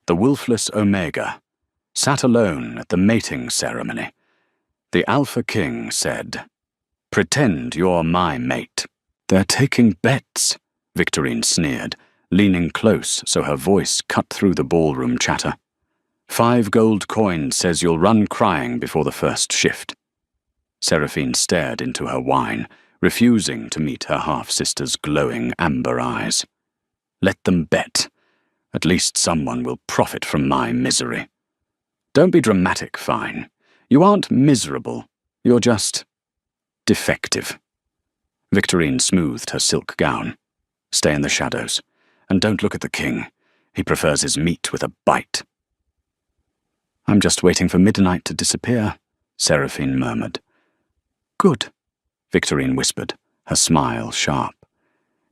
The wolfless Omega sat alone at the mating ceremony. The Alpha King said, "Pretend you're my mate." "They're taking bets," Victorine sneered, leaning close so her voice cut through the ballroom chatter. 5 gold coins says you'll run crying before the first shift. Seraphine stared into her wine, refusing to meet her half-sister's glowing amber eyes. Let them bet. At least someone will profit from my misery. Don't be dramatic, Fine. You aren't miserable. You're just defective. Victorine smoothed her silk gown. Stay in the shadows, and don't look at the king. He prefers his meat with a bite. I'm just waiting for midnight to disappear, Seraphine murmured. Good, Victorine whispered, her smile sharp.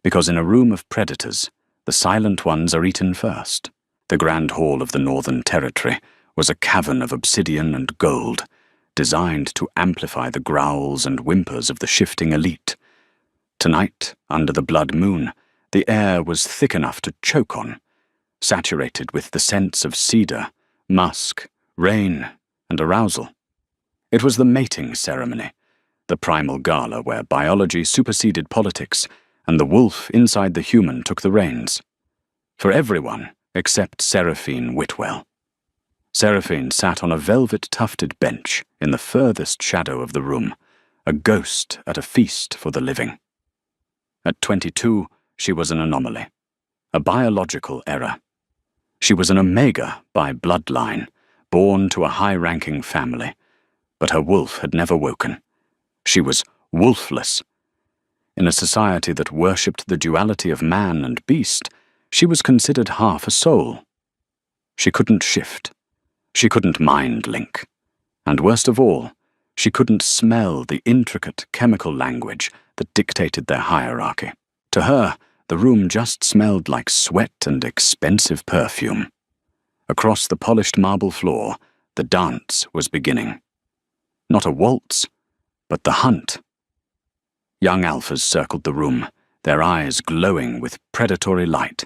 Because in a room of predators, the silent ones are eaten first. The grand hall of the Northern Territory was a cavern of obsidian and gold, designed to amplify the growls and whimpers of the shifting elite. Tonight, under the blood moon, the air was thick enough to choke on, saturated with the scents of cedar, musk, rain, and arousal. It was the mating ceremony, the primal gala where biology superseded politics, and the wolf inside the human took the reins. For everyone except Seraphine Whitwell. Seraphine sat on a velvet-tufted bench in the furthest shadow of the room, a ghost at a feast for the living. At 22, she was an anomaly, a biological error. She was an Omega by bloodline, born to a high-ranking family, but her wolf had never woken. She was wolfless. In a society that worshipped the duality of man and beast, she was considered half a soul. She couldn't shift. She couldn't mind-link. And worst of all, she couldn't smell the intricate chemical language that dictated their hierarchy. To her, the room just smelled like sweat and expensive perfume. Across the polished marble floor, the dance was beginning. Not a waltz, but the hunt. Young alphas circled the room, their eyes glowing with predatory light.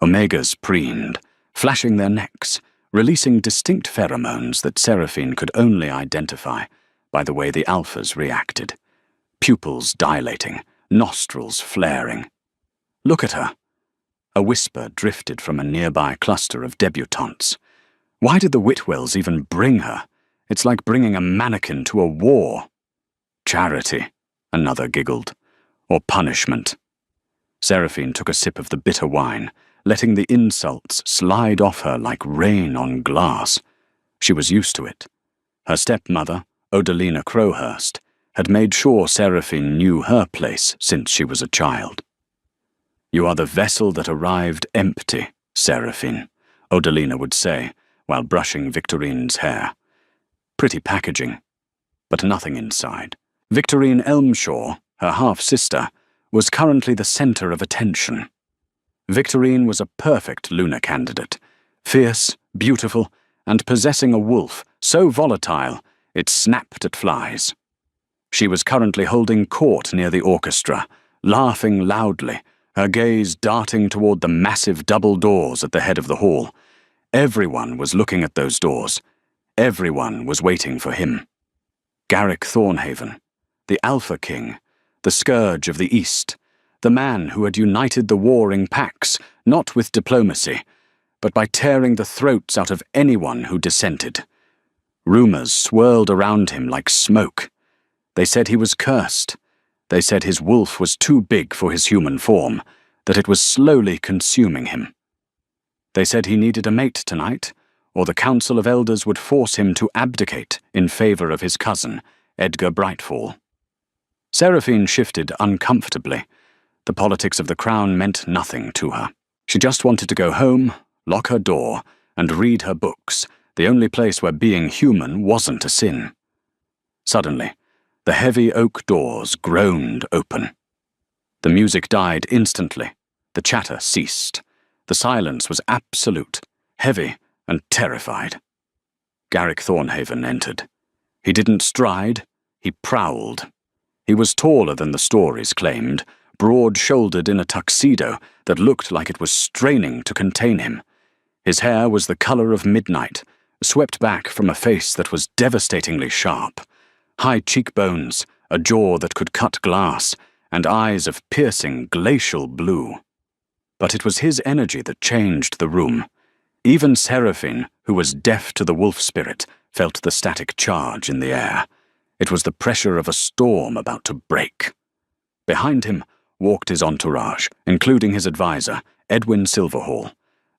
Omegas preened, flashing their necks, releasing distinct pheromones that Seraphine could only identify by the way the alphas reacted. Pupils dilating, nostrils flaring. Look at her. A whisper drifted from a nearby cluster of debutantes. Why did the Whitwells even bring her? It's like bringing a mannequin to a war. Charity, another giggled. Or punishment. Seraphine took a sip of the bitter wine, letting the insults slide off her like rain on glass. She was used to it. Her stepmother, Odalina Crowhurst, had made sure Seraphine knew her place since she was a child. You are the vessel that arrived empty, Seraphine, Odalina would say, while brushing Victorine's hair. Pretty packaging, but nothing inside. Victorine Elmshaw, her half-sister, was currently the center of attention. Victorine was a perfect Luna candidate, fierce, beautiful, and possessing a wolf so volatile it snapped at flies. She was currently holding court near the orchestra, laughing loudly, her gaze darting toward the massive double doors at the head of the hall. Everyone was looking at those doors. Everyone was waiting for him. Garrick Thornhaven, the Alpha King, the scourge of the East, the man who had united the warring packs, not with diplomacy, but by tearing the throats out of anyone who dissented. Rumors swirled around him like smoke. They said he was cursed. They said his wolf was too big for his human form, that it was slowly consuming him. They said he needed a mate tonight, or the Council of Elders would force him to abdicate in favor of his cousin, Edgar Brightfall. Seraphine shifted uncomfortably. The politics of the crown meant nothing to her. She just wanted to go home, lock her door, and read her books, the only place where being human wasn't a sin. Suddenly, the heavy oak doors groaned open. The music died instantly. The chatter ceased. The silence was absolute, heavy, and terrified. Garrick Thornhaven entered. He didn't stride, he prowled. He was taller than the stories claimed, broad-shouldered in a tuxedo that looked like it was straining to contain him. His hair was the color of midnight, swept back from a face that was devastatingly sharp. High cheekbones, a jaw that could cut glass, and eyes of piercing glacial blue. But it was his energy that changed the room. Even Seraphine, who was deaf to the wolf spirit, felt the static charge in the air. It was the pressure of a storm about to break. Behind him walked his entourage, including his advisor, Edwin Silverhall,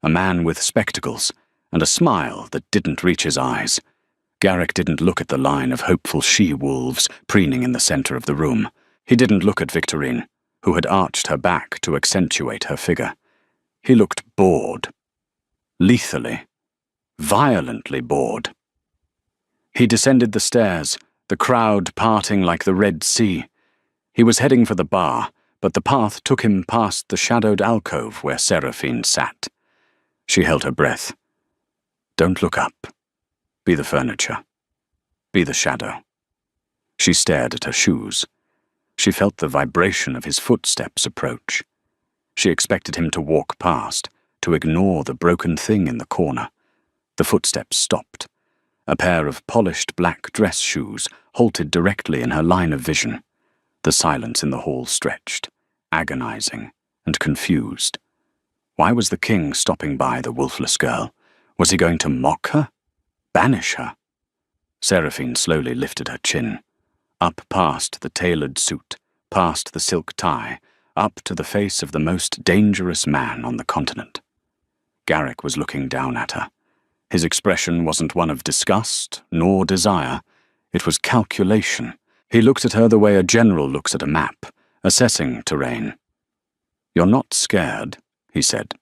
a man with spectacles and a smile that didn't reach his eyes. Garrick didn't look at the line of hopeful she-wolves preening in the center of the room. He didn't look at Victorine, who had arched her back to accentuate her figure. He looked bored. Lethally, violently bored. He descended the stairs, the crowd parting like the Red Sea. He was heading for the bar, but the path took him past the shadowed alcove where Seraphine sat. She held her breath. Don't look up. Be the furniture. Be the shadow. She stared at her shoes. She felt the vibration of his footsteps approach. She expected him to walk past, to ignore the broken thing in the corner. The footsteps stopped. A pair of polished black dress shoes halted directly in her line of vision. The silence in the hall stretched, agonizing and confused. Why was the king stopping by the wolfless girl? Was he going to mock her? Banish her? Seraphine slowly lifted her chin. Up past the tailored suit, past the silk tie, up to the face of the most dangerous man on the continent. Garrick was looking down at her. His expression wasn't one of disgust nor desire. It was calculation. He looked at her the way a general looks at a map, assessing terrain. "You're not scared," he said.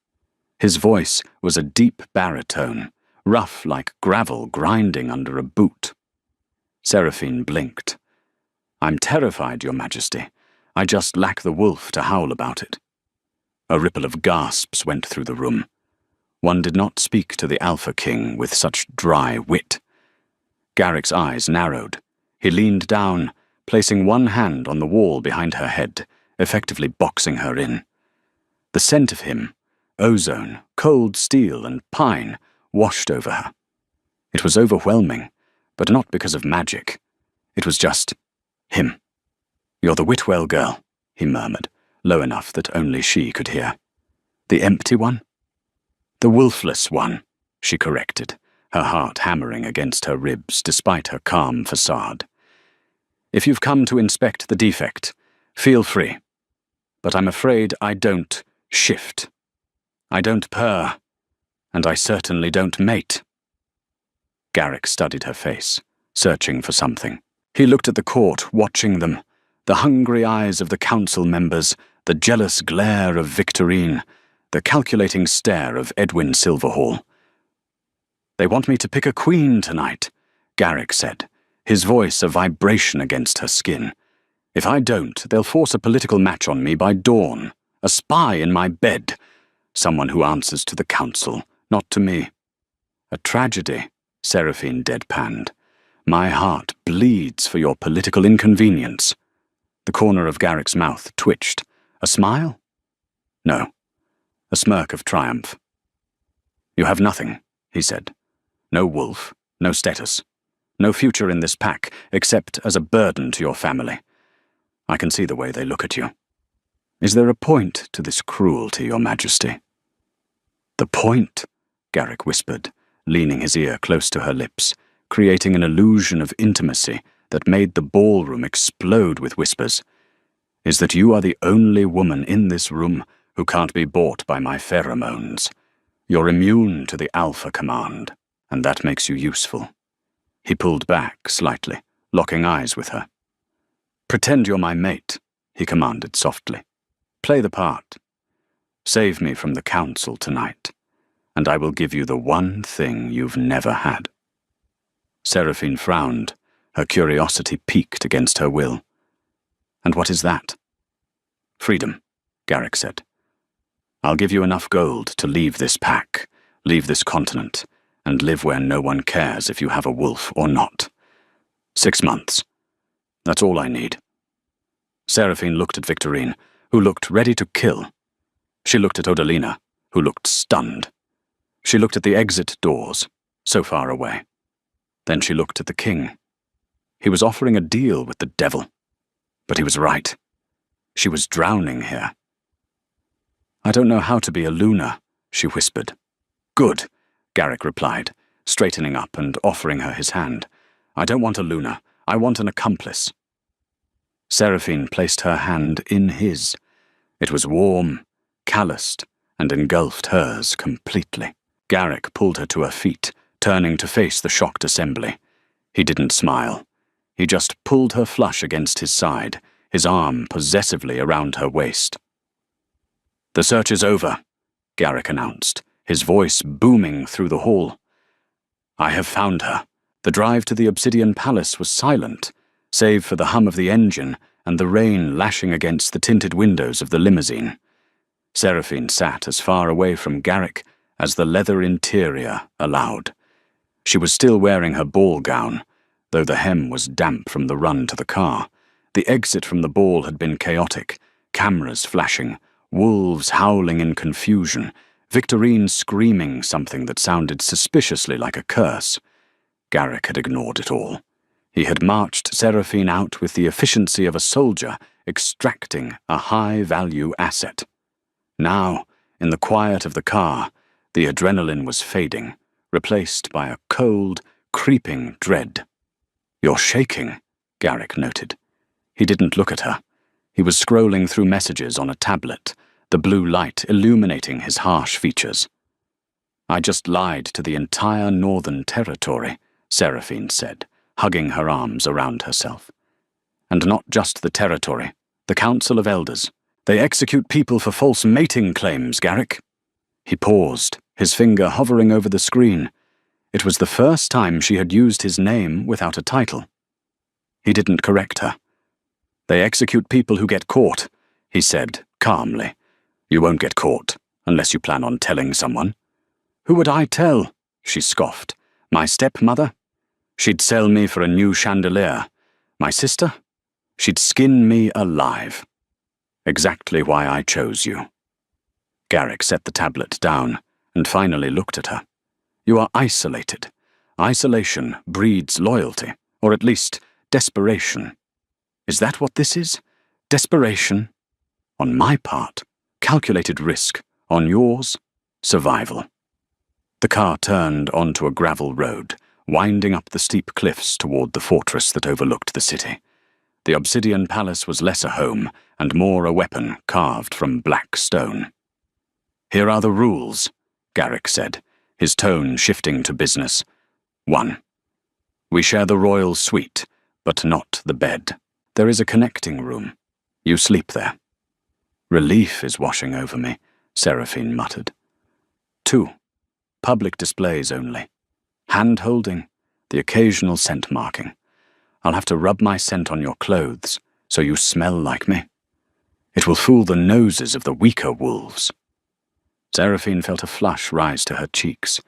His voice was a deep baritone, rough like gravel grinding under a boot. Seraphine blinked. "I'm terrified, Your Majesty. I just lack the wolf to howl about it." A ripple of gasps went through the room. One did not speak to the Alpha King with such dry wit. Garrick's eyes narrowed. He leaned down, placing one hand on the wall behind her head, effectively boxing her in. The scent of him, ozone, cold steel, and pine, washed over her. It was overwhelming, but not because of magic. It was just him. "You're the Whitwell girl," he murmured, low enough that only she could hear. "The empty one?" "The wolfless one," she corrected, her heart hammering against her ribs despite her calm facade. "If you've come to inspect the defect, feel free. But I'm afraid I don't shift. I don't purr, and I certainly don't mate." Garrick studied her face, searching for something. He looked at the court, watching them, the hungry eyes of the council members, the jealous glare of Victorine, the calculating stare of Edwin Silverhall. "They want me to pick a queen tonight," Garrick said, his voice a vibration against her skin. "If I don't, they'll force a political match on me by dawn, a spy in my bed, someone who answers to the council, not to me." "A tragedy," Seraphine deadpanned. "My heart bleeds for your political inconvenience." The corner of Garrick's mouth twitched. A smile? No. A smirk of triumph. "You have nothing," he said. "No wolf, no status, no future in this pack, except as a burden to your family. I can see the way they look at you. Is there a point to this cruelty, Your Majesty?" "The point," Garrick whispered, leaning his ear close to her lips, creating an illusion of intimacy that made the ballroom explode with whispers, "is that you are the only woman in this room who can't be bought by my pheromones. You're immune to the Alpha command, and that makes you useful." He pulled back slightly, locking eyes with her. "Pretend you're my mate," he commanded softly. "Play the part. Save me from the council tonight, and I will give you the one thing you've never had." Seraphine frowned, her curiosity piqued against her will. "And what is that?" "Freedom," Garrick said. "I'll give you enough gold to leave this pack, leave this continent, and live where no one cares if you have a wolf or not. 6 months. That's all I need." Seraphine looked at Victorine, who looked ready to kill. She looked at Odalina, who looked stunned. She looked at the exit doors, so far away. Then she looked at the king. He was offering a deal with the devil. But he was right. She was drowning here. "I don't know how to be a Luna," she whispered. "Good," Garrick replied, straightening up and offering her his hand. "I don't want a Luna. I want an accomplice." Seraphine placed her hand in his. It was warm, calloused, and engulfed hers completely. Garrick pulled her to her feet, turning to face the shocked assembly. He didn't smile. He just pulled her flush against his side, his arm possessively around her waist. "The search is over," Garrick announced, his voice booming through the hall. "I have found her." The drive to the Obsidian Palace was silent, save for the hum of the engine and the rain lashing against the tinted windows of the limousine. Seraphine sat as far away from Garrick as the leather interior allowed. She was still wearing her ball gown, though the hem was damp from the run to the car. The exit from the ball had been chaotic, cameras flashing, wolves howling in confusion, Victorine screaming something that sounded suspiciously like a curse. Garrick had ignored it all. He had marched Seraphine out with the efficiency of a soldier extracting a high-value asset. Now, in the quiet of the car, the adrenaline was fading, replaced by a cold, creeping dread. "You're shaking," Garrick noted. He didn't look at her. He was scrolling through messages on a tablet, the blue light illuminating his harsh features. "I just lied to the entire Northern Territory," Seraphine said, hugging her arms around herself. "And not just the territory, the Council of Elders. They execute people for false mating claims, Garrick." He paused, his finger hovering over the screen. It was the first time she had used his name without a title. He didn't correct her. "They execute people who get caught," he said, calmly. "You won't get caught, unless you plan on telling someone." "Who would I tell?" she scoffed. "My stepmother? She'd sell me for a new chandelier. My sister? She'd skin me alive. Exactly why I chose you." Garrick set the tablet down and finally looked at her. "You are isolated. Isolation breeds loyalty, or at least desperation. Is that what this is? Desperation? On my part, calculated risk. On yours, survival." The car turned onto a gravel road, winding up the steep cliffs toward the fortress that overlooked the city. The Obsidian Palace was less a home and more a weapon carved from black stone. "Here are the rules," Garrick said, his tone shifting to business. 1. We share the royal suite, but not the bed. There is a connecting room. You sleep there. "Relief is washing over me," Seraphine muttered. 2. Public displays only. Hand-holding, the occasional scent marking. I'll have to rub my scent on your clothes, so you smell like me. It will fool the noses of the weaker wolves. Seraphine felt a flush rise to her cheeks.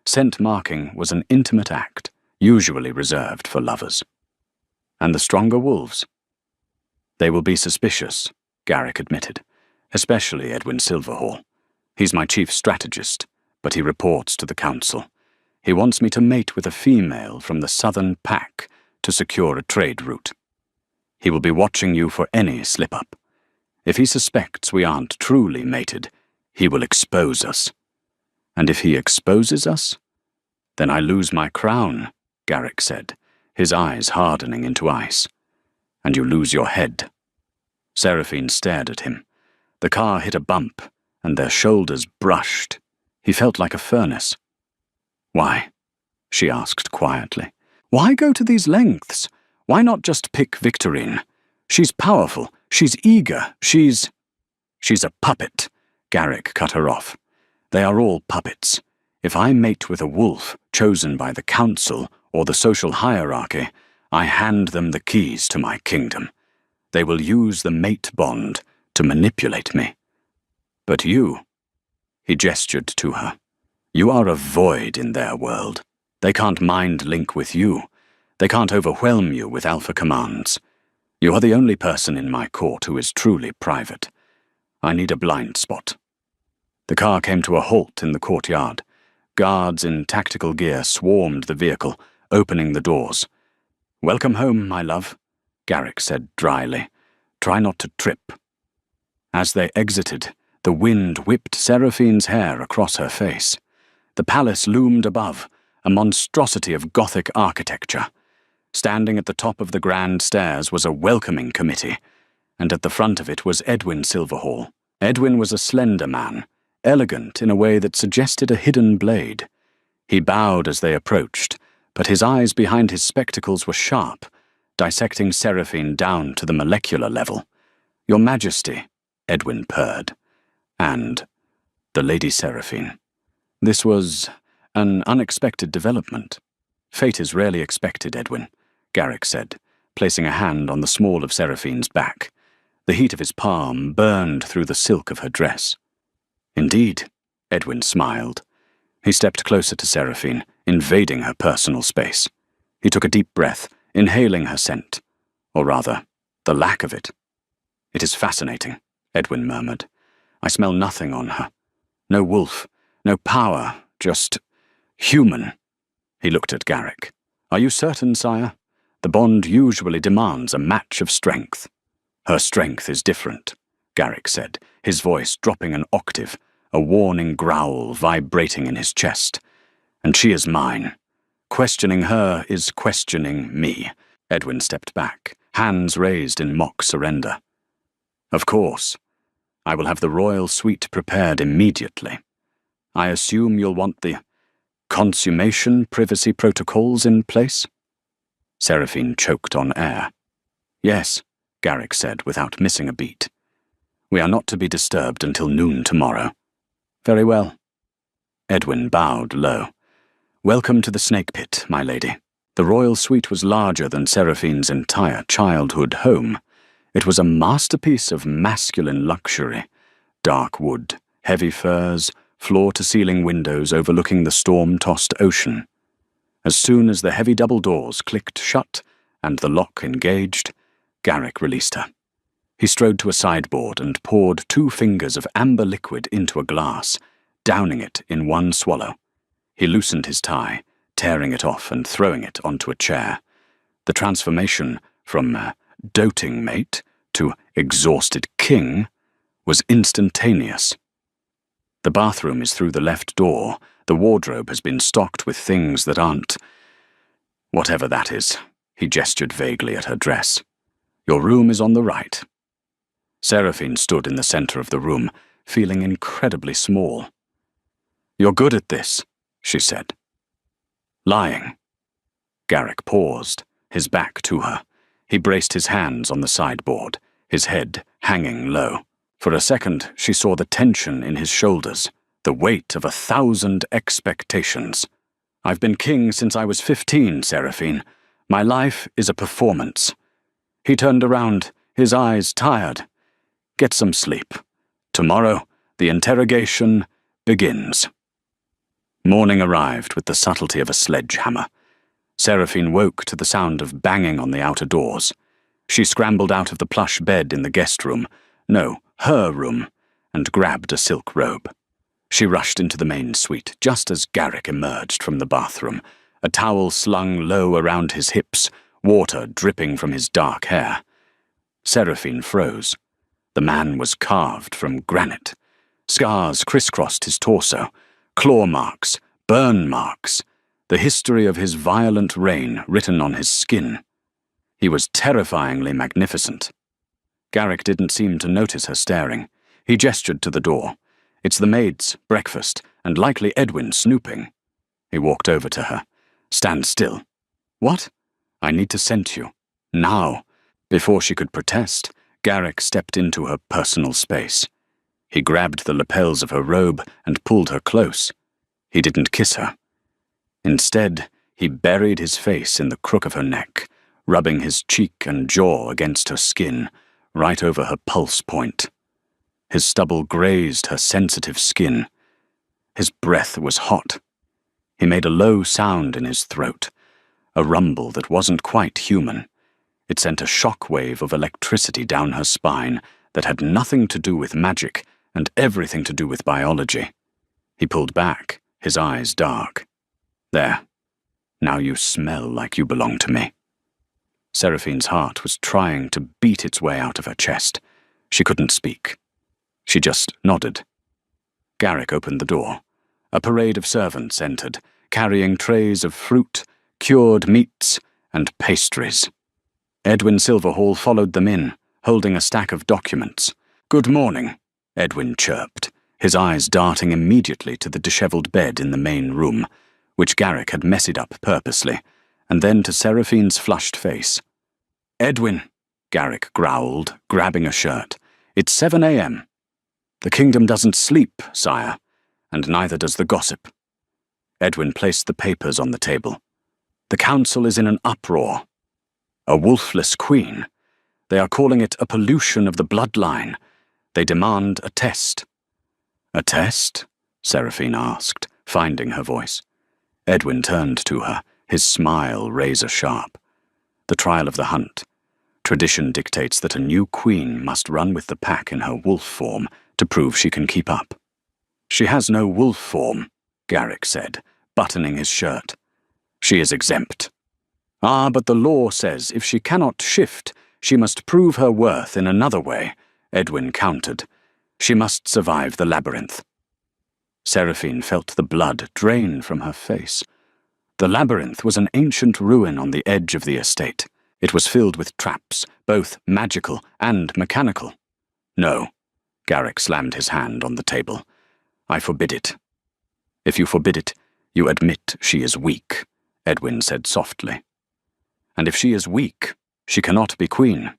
Scent marking was an intimate act, usually reserved for lovers. And the stronger wolves? They will be suspicious, Garrick admitted, especially Edwin Silverhall. He's my chief strategist, but he reports to the council. He wants me to mate with a female from the southern pack to secure a trade route. He will be watching you for any slip-up. If he suspects we aren't truly mated, he will expose us. And if he exposes us, then I lose my crown, Garrick said, his eyes hardening into ice. And you lose your head. Seraphine stared at him. The car hit a bump, and their shoulders brushed. He felt like a furnace. "Why?" she asked quietly. "Why go to these lengths? Why not just pick Victorine? She's powerful, she's eager, she's a puppet," Garrick cut her off. "They are all puppets. If I mate with a wolf chosen by the council or the social hierarchy, I hand them the keys to my kingdom. They will use the mate bond to manipulate me. But you," he gestured to her, "you are a void in their world. They can't mind link with you. They can't overwhelm you with alpha commands. You are the only person in my court who is truly private. I need a blind spot." The car came to a halt in the courtyard. Guards in tactical gear swarmed the vehicle, opening the doors. "Welcome home, my love," Garrick said dryly. "Try not to trip." As they exited, the wind whipped Seraphine's hair across her face. The palace loomed above, a monstrosity of Gothic architecture. Standing at the top of the grand stairs was a welcoming committee, and at the front of it was Edwin Silverhall. Edwin was a slender man, elegant in a way that suggested a hidden blade. He bowed as they approached, but his eyes behind his spectacles were sharp, dissecting Seraphine down to the molecular level. "Your Majesty," Edwin purred, and the Lady Seraphine. This was an unexpected development. "Fate is rarely expected, Edwin," Garrick said, placing a hand on the small of Seraphine's back. The heat of his palm burned through the silk of her dress. "Indeed," Edwin smiled. He stepped closer to Seraphine, invading her personal space. He took a deep breath, inhaling her scent, or rather, the lack of it. "It is fascinating," Edwin murmured. "I smell nothing on her. No wolf, no power, just human." He looked at Garrick. "Are you certain, sire? The bond usually demands a match of strength." "Her strength is different," Garrick said, his voice dropping an octave, a warning growl vibrating in his chest. "And she is mine. Questioning her is questioning me." Edwin stepped back, hands raised in mock surrender. "Of course. I will have the royal suite prepared immediately. I assume you'll want the consummation privacy protocols in place?" Seraphine choked on air. "Yes," Garrick said without missing a beat. "We are not to be disturbed until noon tomorrow." "Very well." Edwin bowed low. "Welcome to the Snake Pit, my lady." The royal suite was larger than Seraphine's entire childhood home. It was a masterpiece of masculine luxury. Dark wood, heavy furs, floor-to-ceiling windows overlooking the storm-tossed ocean. As soon as the heavy double doors clicked shut and the lock engaged, Garrick released her. He strode to a sideboard and poured 2 fingers of amber liquid into a glass, downing it in one swallow. He loosened his tie, tearing it off and throwing it onto a chair. The transformation from doting mate to exhausted king was instantaneous. "The bathroom is through the left door. The wardrobe has been stocked with things that aren't... whatever that is." He gestured vaguely at her dress. "Your room is on the right." Seraphine stood in the center of the room, feeling incredibly small. "You're good at this," she said. "Lying." Garrick paused, his back to her. He braced his hands on the sideboard, his head hanging low. For a second, she saw the tension in his shoulders, the weight of 1,000 expectations. "I've been king since I was 15, Seraphine. My life is a performance." He turned around, his eyes tired. "Get some sleep. Tomorrow, the interrogation begins." Morning arrived with the subtlety of a sledgehammer. Seraphine woke to the sound of banging on the outer doors. She scrambled out of the plush bed in the guest room, no, her room, and grabbed a silk robe. She rushed into the main suite just as Garrick emerged from the bathroom, a towel slung low around his hips, water dripping from his dark hair. Seraphine froze. The man was carved from granite. Scars crisscrossed his torso, claw marks, burn marks, the history of his violent reign written on his skin. He was terrifyingly magnificent. Garrick didn't seem to notice her staring. He gestured to the door. "It's the maids, breakfast, and likely Edwin snooping." He walked over to her. "Stand still." "What?" "I need to scent you. Now." Before she could protest, Garrick stepped into her personal space. He grabbed the lapels of her robe and pulled her close. He didn't kiss her. Instead, he buried his face in the crook of her neck, rubbing his cheek and jaw against her skin, right over her pulse point. His stubble grazed her sensitive skin. His breath was hot. He made a low sound in his throat, a rumble that wasn't quite human. It sent a shock wave of electricity down her spine that had nothing to do with magic and everything to do with biology. He pulled back, his eyes dark. There. Now you smell like you belong to me. Seraphine's heart was trying to beat its way out of her chest. She couldn't speak. She just nodded. Garrick opened the door. A parade of servants entered, carrying trays of fruit, cured meats, and pastries. Edwin Silverhall followed them in, holding a stack of documents. "Good morning," Edwin chirped, his eyes darting immediately to the dishevelled bed in the main room, which Garrick had messied up purposely, and then to Seraphine's flushed face. "Edwin," Garrick growled, grabbing a shirt, "it's 7 a.m. The kingdom doesn't sleep, sire, and neither does the gossip." Edwin placed the papers on the table. "The council is in an uproar. A wolfless queen. They are calling it a pollution of the bloodline. They demand a test." "A test?" Seraphine asked, finding her voice. Edwin turned to her, his smile razor-sharp. "The trial of the hunt. Tradition dictates that a new queen must run with the pack in her wolf form to prove she can keep up." "She has no wolf form," Garrick said, buttoning his shirt. "She is exempt." "Ah, but the law says if she cannot shift, she must prove her worth in another way," Edwin countered. "She must survive the labyrinth." Seraphine felt the blood drain from her face. The labyrinth was an ancient ruin on the edge of the estate. It was filled with traps, both magical and mechanical. "No," Garrick slammed his hand on the table. "I forbid it." "If you forbid it, you admit she is weak," Edwin said softly. "And if she is weak, she cannot be queen.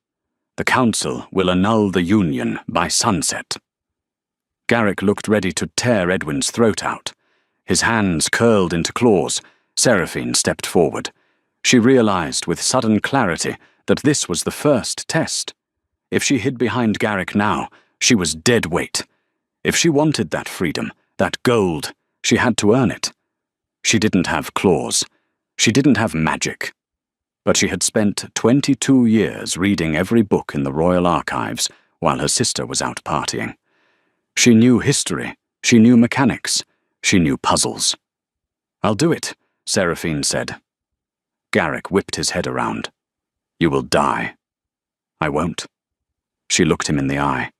The council will annul the union by sunset." Garrick looked ready to tear Edwin's throat out. His hands curled into claws. Seraphine stepped forward. She realized with sudden clarity that this was the first test. If she hid behind Garrick now, she was dead weight. If she wanted that freedom, that gold, she had to earn it. She didn't have claws. She didn't have magic. But she had spent 22 years reading every book in the royal archives while her sister was out partying. She knew history, she knew mechanics, she knew puzzles. "I'll do it," Seraphine said. Garrick whipped his head around. "You will die." "I won't." She looked him in the eye.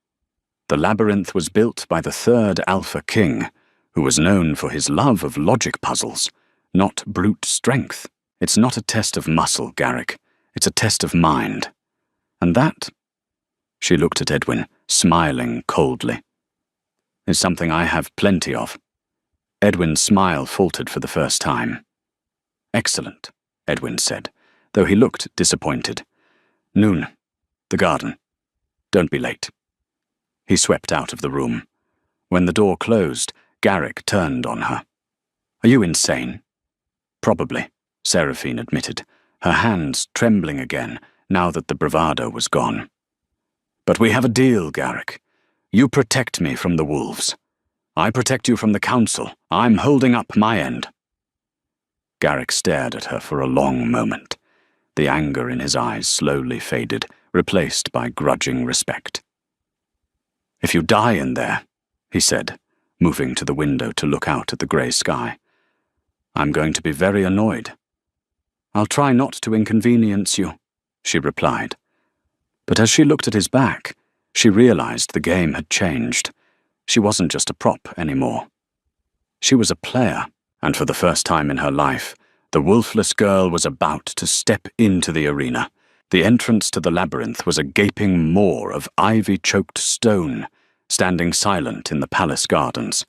The labyrinth was built by the third Alpha King, who was known for his love of logic puzzles, not brute strength. "It's not a test of muscle, Garrick. It's a test of mind. And that," she looked at Edwin, smiling coldly, "is something I have plenty of." Edwin's smile faltered for the first time. "Excellent," Edwin said, though he looked disappointed. "Noon. The garden. Don't be late." He swept out of the room. When the door closed, Garrick turned on her. "Are you insane?" "Probably," Seraphine admitted, her hands trembling again now that the bravado was gone. "But we have a deal, Garrick. You protect me from the wolves. I protect you from the council. I'm holding up my end." Garrick stared at her for a long moment. The anger in his eyes slowly faded, replaced by grudging respect. "If you die in there," he said, moving to the window to look out at the grey sky, "I'm going to be very annoyed." "I'll try not to inconvenience you," she replied. But as she looked at his back, she realized the game had changed. She wasn't just a prop anymore. She was a player, and for the first time in her life, the wolfless girl was about to step into the arena. The entrance to the labyrinth was a gaping maw of ivy-choked stone, standing silent in the palace gardens.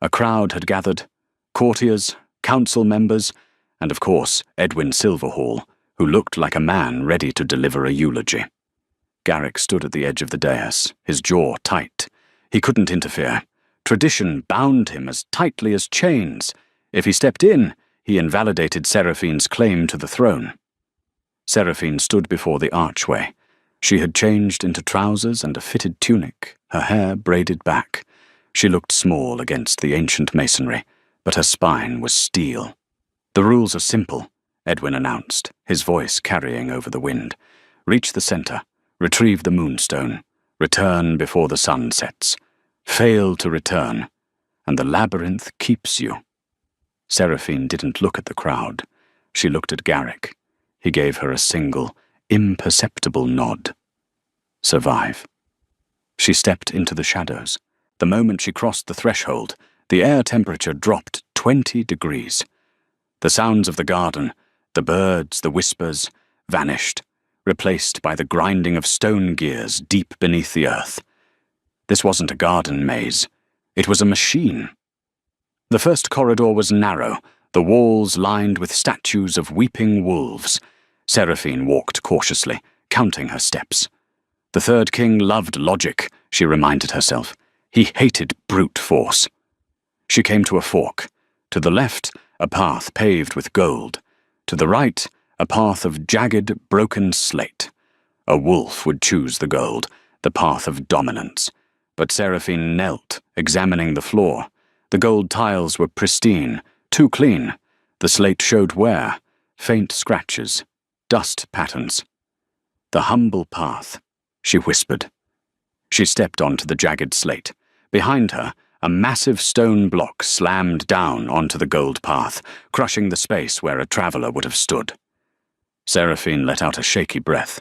A crowd had gathered, courtiers, council members, and of course Edwin Silverhall, who looked like a man ready to deliver a eulogy. Garrick stood at the edge of the dais, his jaw tight. He couldn't interfere. Tradition bound him as tightly as chains. If he stepped in, he invalidated Seraphine's claim to the throne. Seraphine stood before the archway. She had changed into trousers and a fitted tunic, her hair braided back. She looked small against the ancient masonry, but her spine was steel. "The rules are simple," Edwin announced, his voice carrying over the wind. "Reach the center, retrieve the moonstone, return before the sun sets. Fail to return, and the labyrinth keeps you." Seraphine didn't look at the crowd. She looked at Garrick. He gave her a single, imperceptible nod. Survive. She stepped into the shadows. The moment she crossed the threshold, the air temperature dropped 20 degrees. The sounds of the garden, the birds, the whispers, vanished, replaced by the grinding of stone gears deep beneath the earth. This wasn't a garden maze. It was a machine. The first corridor was narrow, the walls lined with statues of weeping wolves. Seraphine walked cautiously, counting her steps. The third king loved logic, she reminded herself. He hated brute force. She came to a fork. To the left, a path paved with gold. To the right, a path of jagged, broken slate. A wolf would choose the gold, the path of dominance. But Seraphine knelt, examining the floor. The gold tiles were pristine, too clean. The slate showed wear, faint scratches, dust patterns. The humble path, she whispered. She stepped onto the jagged slate. Behind her, a massive stone block slammed down onto the gold path, crushing the space where a traveler would have stood. Seraphine let out a shaky breath.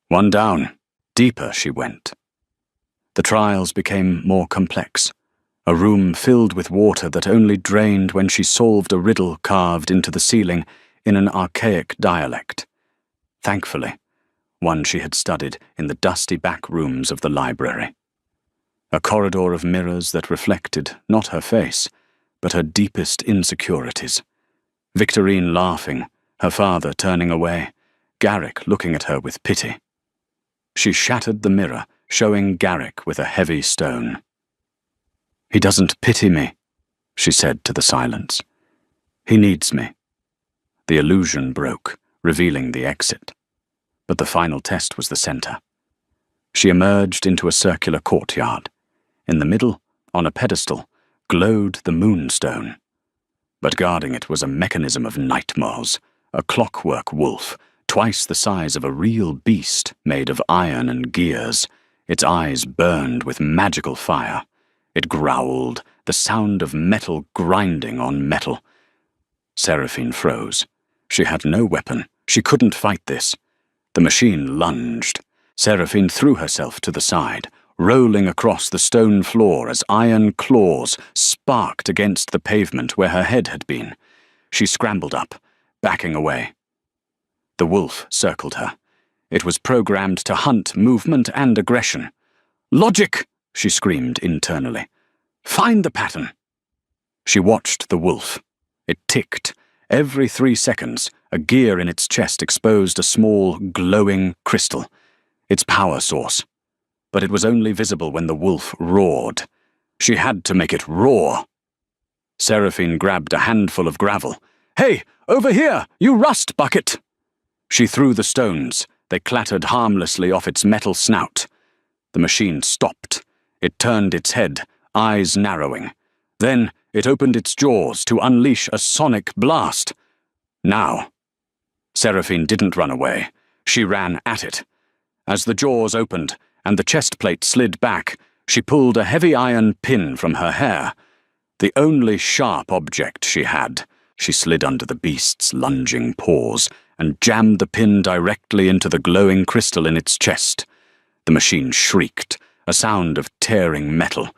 One down, deeper she went. The trials became more complex. A room filled with water that only drained when she solved a riddle carved into the ceiling in an archaic dialect. Thankfully, one she had studied in the dusty back rooms of the library. A corridor of mirrors that reflected not her face, but her deepest insecurities. Victorine laughing, her father turning away, Garrick looking at her with pity. She shattered the mirror, showing Garrick with a heavy stone. "He doesn't pity me," she said to the silence. "He needs me." The illusion broke, revealing the exit. But the final test was the center. She emerged into a circular courtyard. In the middle, on a pedestal, glowed the moonstone. But guarding it was a mechanism of nightmares, a clockwork wolf, twice the size of a real beast made of iron and gears. Its eyes burned with magical fire. It growled, the sound of metal grinding on metal. Seraphine froze. She had no weapon. She couldn't fight this. The machine lunged. Seraphine threw herself to the side, rolling across the stone floor as iron claws sparked against the pavement where her head had been. She scrambled up, backing away. The wolf circled her. It was programmed to hunt movement and aggression. "Logic!" she screamed internally. "Find the pattern!" She watched the wolf. It ticked. Every 3 seconds, a gear in its chest exposed a small, glowing crystal. Its power source. But it was only visible when the wolf roared. She had to make it roar. Seraphine grabbed a handful of gravel. "Hey, over here, you rust bucket!" She threw the stones. They clattered harmlessly off its metal snout. The machine stopped. It turned its head, eyes narrowing. Then it opened its jaws to unleash a sonic blast. Now. Seraphine didn't run away. She ran at it. As the jaws opened and the chest plate slid back, she pulled a heavy iron pin from her hair. The only sharp object she had. She slid under the beast's lunging paws and jammed the pin directly into the glowing crystal in its chest. The machine shrieked, a sound of tearing metal.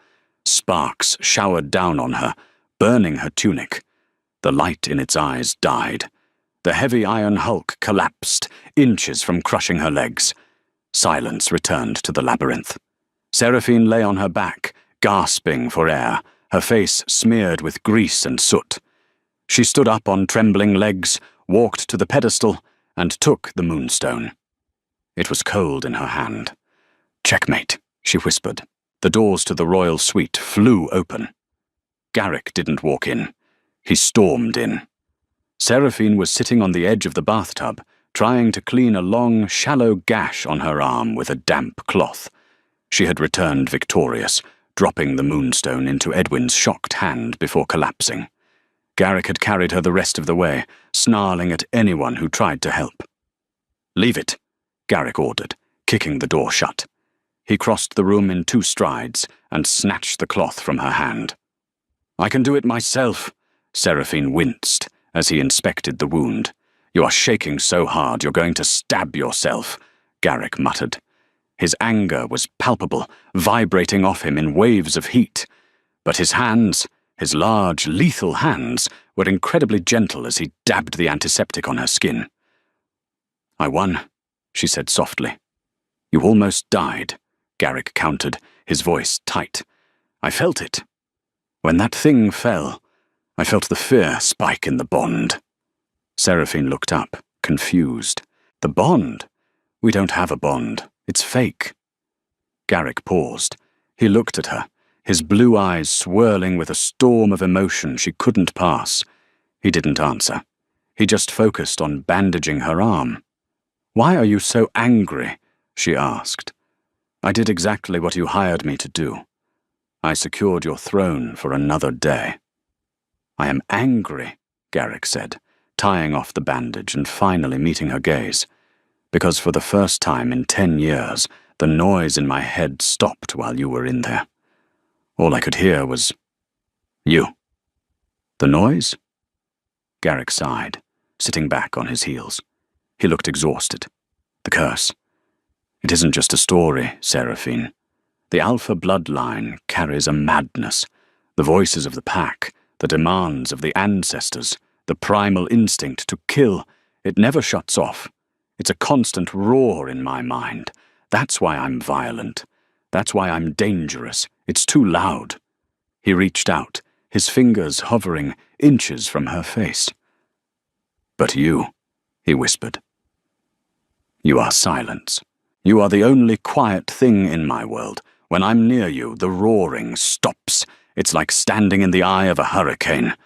Sparks showered down on her, burning her tunic. The light in its eyes died. The heavy iron hulk collapsed, inches from crushing her legs. Silence returned to the labyrinth. Seraphine lay on her back, gasping for air, her face smeared with grease and soot. She stood up on trembling legs, walked to the pedestal, and took the moonstone. It was cold in her hand. "Checkmate," she whispered. The doors to the royal suite flew open. Garrick didn't walk in. He stormed in. Seraphine was sitting on the edge of the bathtub, trying to clean a long, shallow gash on her arm with a damp cloth. She had returned victorious, dropping the moonstone into Edwin's shocked hand before collapsing. Garrick had carried her the rest of the way, snarling at anyone who tried to help. "Leave it," Garrick ordered, kicking the door shut. He crossed the room in 2 strides and snatched the cloth from her hand. "I can do it myself," Seraphine winced as he inspected the wound. "You are shaking so hard you're going to stab yourself," Garrick muttered. His anger was palpable, vibrating off him in waves of heat. But his hands, his large, lethal hands, were incredibly gentle as he dabbed the antiseptic on her skin. "I won," she said softly. "You almost died," Garrick countered, his voice tight. "I felt it. When that thing fell, I felt the fear spike in the bond." Seraphine looked up, confused. "The bond? We don't have a bond. It's fake." Garrick paused. He looked at her, his blue eyes swirling with a storm of emotion she couldn't pass. He didn't answer. He just focused on bandaging her arm. "Why are you so angry?" she asked. "I did exactly what you hired me to do. I secured your throne for another day." "I am angry," Garrick said, tying off the bandage and finally meeting her gaze, "because for the first time in 10 years, the noise in my head stopped while you were in there. All I could hear was you." "The noise?" Garrick sighed, sitting back on his heels. He looked exhausted. "The curse. It isn't just a story, Seraphine. The Alpha bloodline carries a madness, the voices of the pack, the demands of the ancestors, the primal instinct to kill. It never shuts off. It's a constant roar in my mind. That's why I'm violent. That's why I'm dangerous. It's too loud." He reached out, his fingers hovering inches from her face. "But you," he whispered. "You are silence. You are the only quiet thing in my world. When I'm near you, the roaring stops. It's like standing in the eye of a hurricane."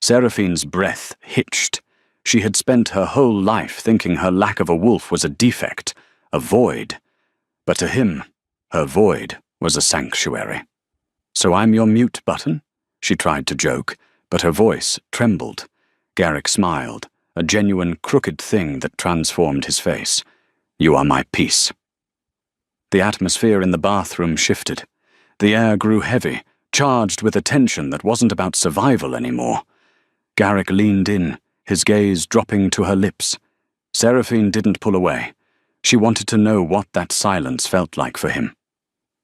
Seraphine's breath hitched. She had spent her whole life thinking her lack of a wolf was a defect, a void. But to him, her void was a sanctuary. "So I'm your mute button?" She tried to joke, but her voice trembled. Garrick smiled, a genuine crooked thing that transformed his face. "You are my peace." The atmosphere in the bathroom shifted. The air grew heavy, charged with a tension that wasn't about survival anymore. Garrick leaned in, his gaze dropping to her lips. Seraphine didn't pull away. She wanted to know what that silence felt like for him.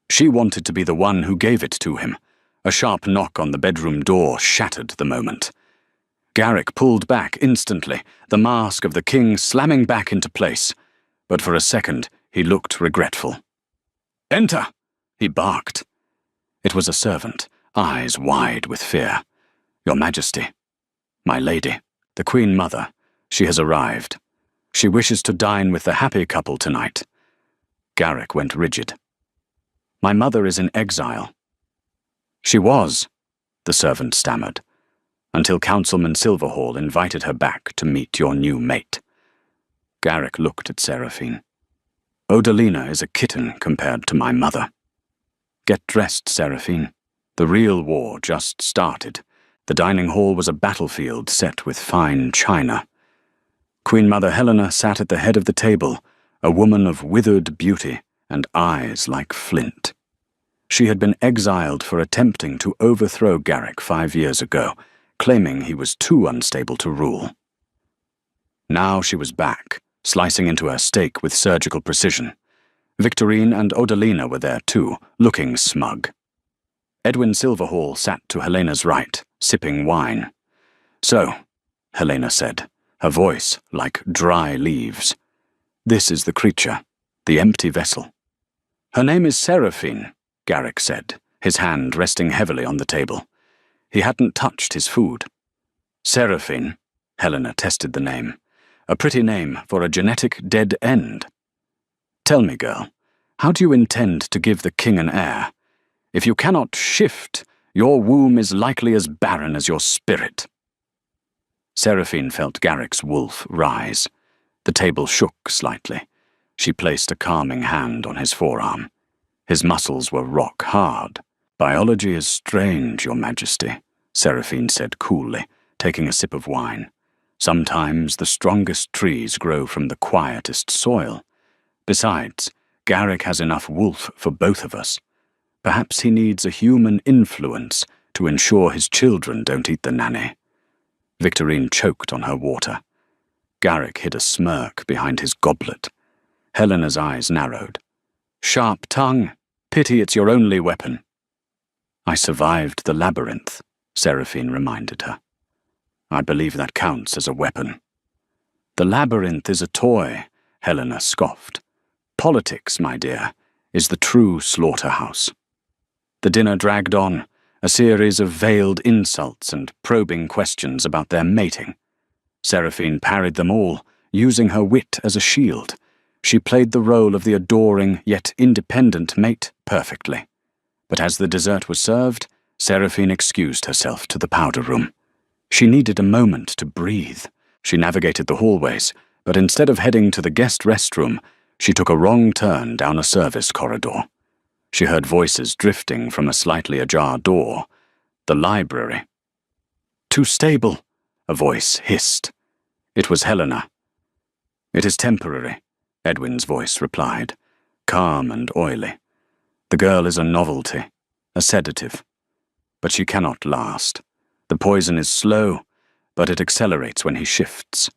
She wanted to be the one who gave it to him. A sharp knock on the bedroom door shattered the moment. Garrick pulled back instantly, the mask of the king slamming back into place. But for a second, he looked regretful. "Enter!" he barked. It was a servant, eyes wide with fear. "Your Majesty." "My lady, the Queen Mother. She has arrived. She wishes to dine with the happy couple tonight." Garrick went rigid. "My mother is in exile." "She was," the servant stammered, "until Councilman Silverhall invited her back to meet your new mate." Garrick looked at Seraphine. "Odalina is a kitten compared to my mother." "Get dressed, Seraphine. The real war just started. The dining hall was a battlefield set with fine china." Queen Mother Helena sat at the head of the table, a woman of withered beauty and eyes like flint. She had been exiled for attempting to overthrow Garrick 5 years ago, claiming he was too unstable to rule. Now she was back, slicing into her steak with surgical precision. Victorine and Odalina were there too, looking smug. Edwin Silverhall sat to Helena's right, sipping wine. "So," Helena said, her voice like dry leaves, "this is the creature, the empty vessel." "Her name is Seraphine," Garrick said, his hand resting heavily on the table. He hadn't touched his food. "Seraphine," Helena tested the name. "A pretty name for a genetic dead end. Tell me, girl, how do you intend to give the king an heir? If you cannot shift, your womb is likely as barren as your spirit." Seraphine felt Garrick's wolf rise. The table shook slightly. She placed a calming hand on his forearm. His muscles were rock hard. "Biology is strange, Your Majesty," Seraphine said coolly, taking a sip of wine. "Sometimes the strongest trees grow from the quietest soil. Besides, Garrick has enough wolf for both of us. Perhaps he needs a human influence to ensure his children don't eat the nanny." Victorine choked on her water. Garrick hid a smirk behind his goblet. Helena's eyes narrowed. Sharp tongue. Pity it's your only weapon. I survived the labyrinth, Seraphine reminded her. I believe that counts as a weapon. The labyrinth is a toy, Helena scoffed. Politics, my dear, is the true slaughterhouse. The dinner dragged on, a series of veiled insults and probing questions about their mating. Seraphine parried them all, using her wit as a shield. She played the role of the adoring yet independent mate perfectly. But as the dessert was served, Seraphine excused herself to the powder room. She needed a moment to breathe. She navigated the hallways, but instead of heading to the guest restroom, she took a wrong turn down a service corridor. She heard voices drifting from a slightly ajar door. The library. Too stable, a voice hissed. It was Helena. It is temporary, Edwin's voice replied, calm and oily. The girl is a novelty, a sedative. But she cannot last. The poison is slow, but it accelerates when he shifts.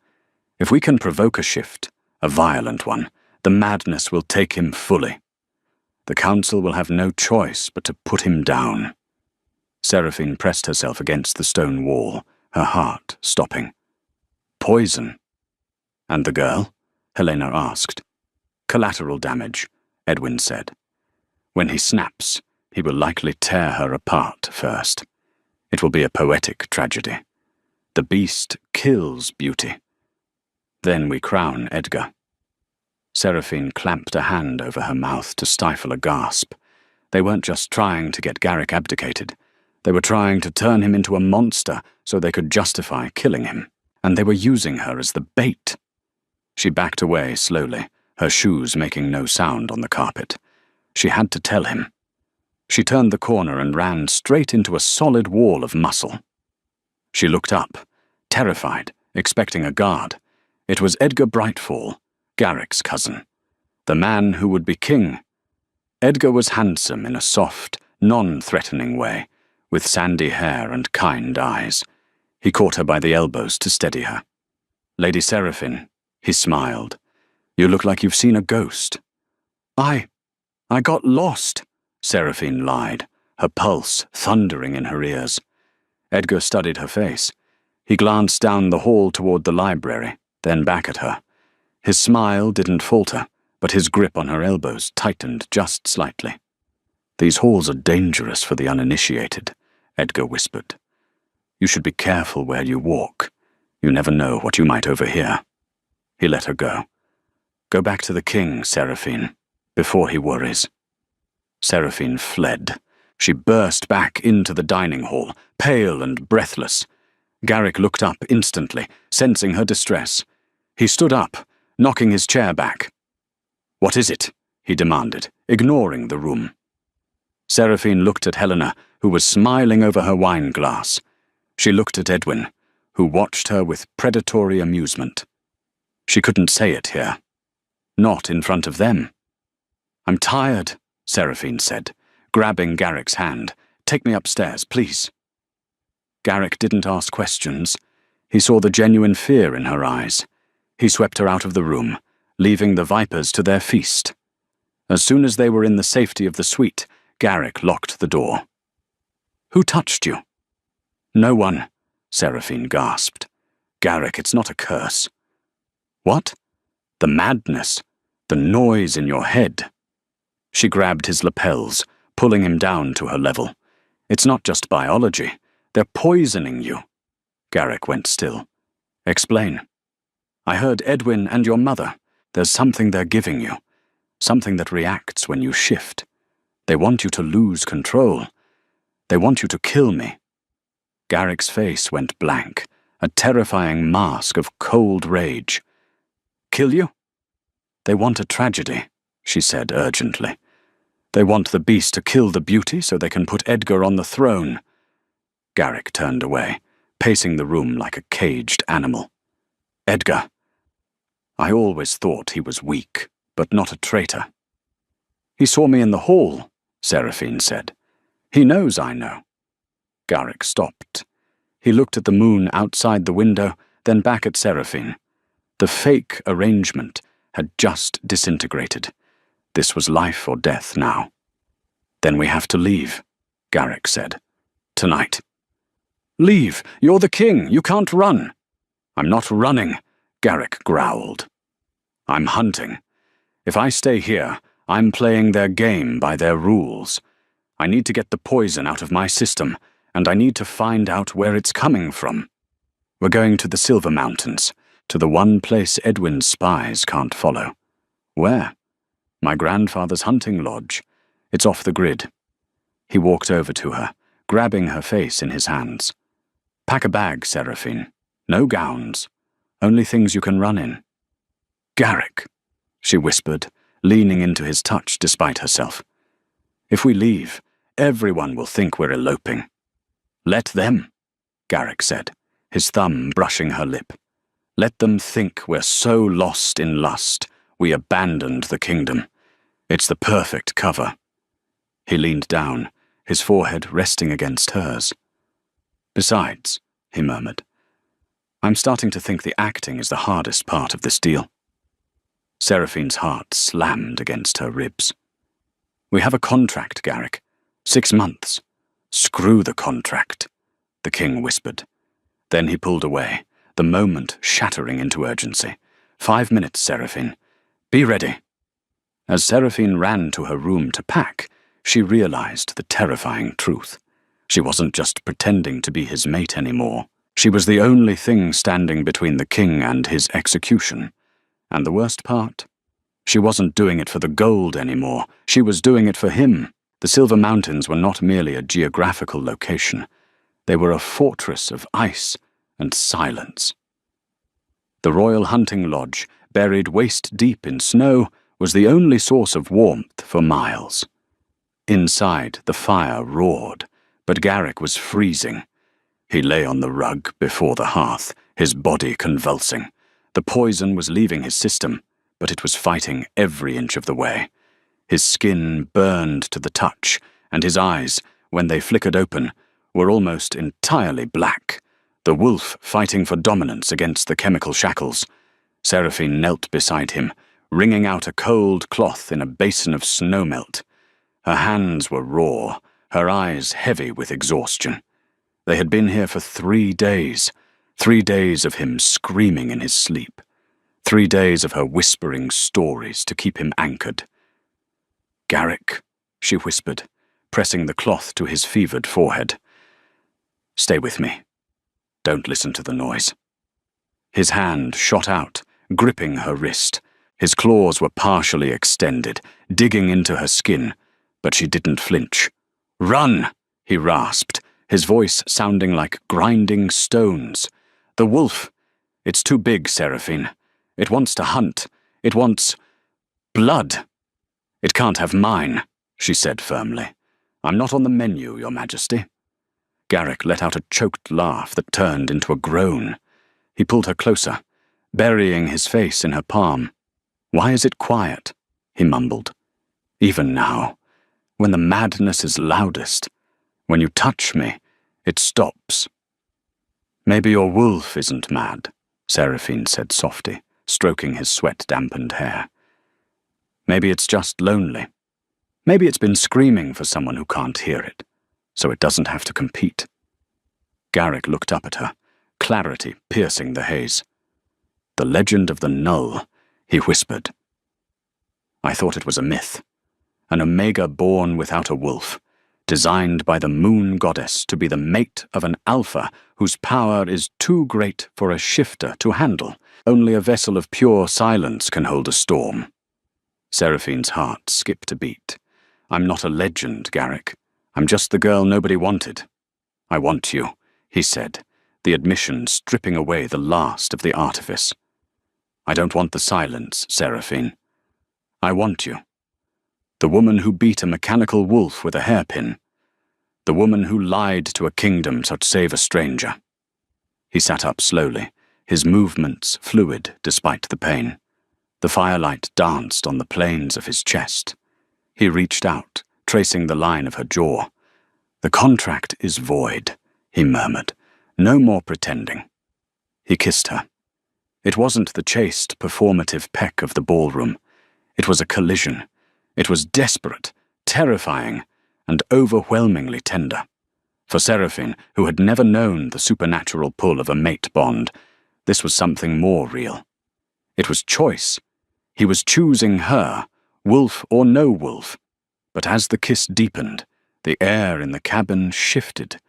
If we can provoke a shift, a violent one, the madness will take him fully. The council will have no choice but to put him down. Seraphine pressed herself against the stone wall, her heart stopping. Poison. And the girl? Helena asked. Collateral damage, Edwin said. When he snaps, he will likely tear her apart first. It will be a poetic tragedy. The beast kills beauty. Then we crown Edgar. Seraphine clamped a hand over her mouth to stifle a gasp. They weren't just trying to get Garrick abdicated. They were trying to turn him into a monster so they could justify killing him. And they were using her as the bait. She backed away slowly, her shoes making no sound on the carpet. She had to tell him. She turned the corner and ran straight into a solid wall of muscle. She looked up, terrified, expecting a guard. It was Edgar Brightfall, Garrick's cousin, the man who would be king. Edgar was handsome in a soft, non-threatening way, with sandy hair and kind eyes. He caught her by the elbows to steady her. Lady Seraphine, he smiled. You look like you've seen a ghost. I got lost, Seraphine lied, her pulse thundering in her ears. Edgar studied her face. He glanced down the hall toward the library, then back at her. His smile didn't falter, but his grip on her elbows tightened just slightly. These halls are dangerous for the uninitiated, Edgar whispered. You should be careful where you walk. You never know what you might overhear. He let her go. Go back to the king, Seraphine, before he worries. Seraphine fled. She burst back into the dining hall, pale and breathless. Garrick looked up instantly, sensing her distress. He stood up, knocking his chair back. What is it? He demanded, ignoring the room. Seraphine looked at Helena, who was smiling over her wine glass. She looked at Edwin, who watched her with predatory amusement. She couldn't say it here. Not in front of them. I'm tired, Seraphine said, grabbing Garrick's hand. Take me upstairs, please. Garrick didn't ask questions. He saw the genuine fear in her eyes. He swept her out of the room, leaving the vipers to their feast. As soon as they were in the safety of the suite, Garrick locked the door. Who touched you? No one, Seraphine gasped. Garrick, it's not a curse. What? The madness, the noise in your head. She grabbed his lapels, pulling him down to her level. It's not just biology. They're poisoning you. Garrick went still. Explain. I heard Edwin and your mother. There's something they're giving you. Something that reacts when you shift. They want you to lose control. They want you to kill me. Garrick's face went blank, a terrifying mask of cold rage. Kill you? They want a tragedy, she said urgently. They want the beast to kill the beauty so they can put Edgar on the throne. Garrick turned away, pacing the room like a caged animal. Edgar. I always thought he was weak, but not a traitor. He saw me in the hall, Seraphine said. He knows I know. Garrick stopped. He looked at the moon outside the window, then back at Seraphine. The fake arrangement had just disintegrated. This was life or death now. "Then we have to leave," Garrick said. "Tonight." "Leave! You're the king! You can't run!" "I'm not running," Garrick growled. "I'm hunting. If I stay here, I'm playing their game by their rules. I need to get the poison out of my system, and I need to find out where it's coming from. We're going to the Silver Mountains, to the one place Edwin's spies can't follow." "Where?" "My grandfather's hunting lodge. It's off the grid." He walked over to her, grabbing her face in his hands. "Pack a bag, Seraphine. No gowns. Only things you can run in." "Garrick," she whispered, leaning into his touch despite herself. "If we leave, everyone will think we're eloping." "Let them," Garrick said, his thumb brushing her lip. "Let them think we're so lost in lust, we abandoned the kingdom. It's the perfect cover." He leaned down, his forehead resting against hers. "Besides," he murmured, "I'm starting to think the acting is the hardest part of this deal." Seraphine's heart slammed against her ribs. "We have a contract, Garrick. 6 months. Screw the contract," the king whispered. Then he pulled away, the moment shattering into urgency. 5 minutes, Seraphine. Be ready." As Seraphine ran to her room to pack, she realized the terrifying truth. She wasn't just pretending to be his mate anymore. She was the only thing standing between the king and his execution. And the worst part? She wasn't doing it for the gold anymore. She was doing it for him. The Silver Mountains were not merely a geographical location. They were a fortress of ice and silence. The Royal Hunting Lodge, buried waist-deep in snow, was the only source of warmth for miles. Inside, the fire roared, but Garrick was freezing. He lay on the rug before the hearth, his body convulsing. The poison was leaving his system, but it was fighting every inch of the way. His skin burned to the touch, and his eyes, when they flickered open, were almost entirely black. The wolf fighting for dominance against the chemical shackles. Seraphine knelt beside him, wringing out a cold cloth in a basin of snowmelt. Her hands were raw, her eyes heavy with exhaustion. They had been here for 3 days. 3 days of him screaming in his sleep. 3 days of her whispering stories to keep him anchored. "Garrick," she whispered, pressing the cloth to his fevered forehead. "Stay with me. Don't listen to the noise." His hand shot out, gripping her wrist. His claws were partially extended, digging into her skin, but she didn't flinch. "Run!" he rasped, his voice sounding like grinding stones. "The wolf! It's too big, Seraphine. It wants to hunt. It wants blood." "It can't have mine," she said firmly. "I'm not on the menu, Your Majesty." Garrick let out a choked laugh that turned into a groan. He pulled her closer, burying his face in her palm. "Why is it quiet?" he mumbled. "Even now, when the madness is loudest, when you touch me, it stops." "Maybe your wolf isn't mad," Seraphine said softly, stroking his sweat-dampened hair. "Maybe it's just lonely. Maybe it's been screaming for someone who can't hear it, so it doesn't have to compete." Garrick looked up at her, clarity piercing the haze. "The legend of the Null," he whispered. "I thought it was a myth. An Omega born without a wolf, designed by the moon goddess to be the mate of an Alpha whose power is too great for a shifter to handle. Only a vessel of pure silence can hold a storm." Seraphine's heart skipped a beat. "I'm not a legend, Garrick. I'm just the girl nobody wanted." "I want you," he said, the admission stripping away the last of the artifice. "I don't want the silence, Seraphine. I want you. The woman who beat a mechanical wolf with a hairpin. The woman who lied to a kingdom to save a stranger." He sat up slowly, his movements fluid despite the pain. The firelight danced on the planes of his chest. He reached out, tracing the line of her jaw. "The contract is void," he murmured, No more pretending. He kissed her. It wasn't the chaste, performative peck of the ballroom. It was a collision. It was desperate, terrifying, and overwhelmingly tender. For Seraphine, who had never known the supernatural pull of a mate bond, this was something more real. It was choice. He was choosing her, wolf or no wolf. But as the kiss deepened, the air in the cabin shifted.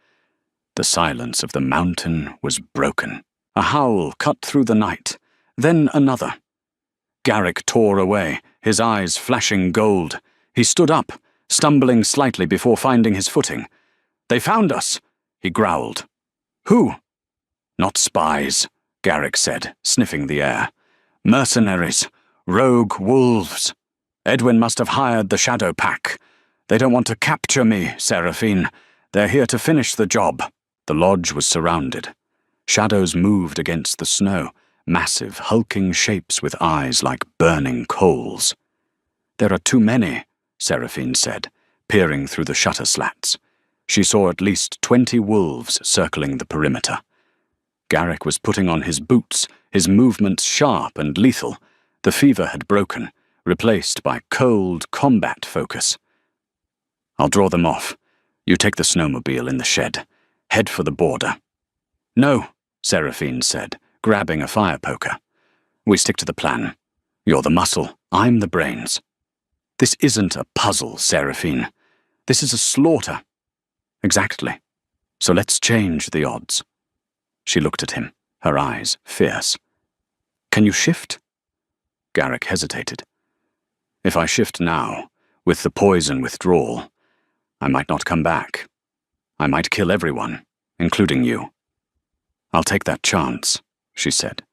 The silence of the mountain was broken. A howl cut through the night, then another. Garrick tore away, his eyes flashing gold. He stood up, stumbling slightly before finding his footing. "They found us," he growled. "Who?" "Not spies," Garrick said, sniffing the air. "Mercenaries, rogue wolves. Edwin must have hired the Shadow Pack. They don't want to capture me, Seraphine. They're here to finish the job." The lodge was surrounded. Shadows moved against the snow, massive, hulking shapes with eyes like burning coals. "There are too many," Seraphine said, peering through the shutter slats. She saw at least 20 wolves circling the perimeter. Garrick was putting on his boots, his movements sharp and lethal. The fever had broken, replaced by cold combat focus. "I'll draw them off. You take the snowmobile in the shed. Head for the border." "No," Seraphine said, grabbing a fire poker. "We stick to the plan. You're the muscle, I'm the brains. This isn't a puzzle, Seraphine. This is a slaughter." "Exactly. So let's change the odds." She looked at him, her eyes fierce. "Can you shift?" Garrick hesitated. "If I shift now, with the poison withdrawal, I might not come back. I might kill everyone, including you." "I'll take that chance," she said.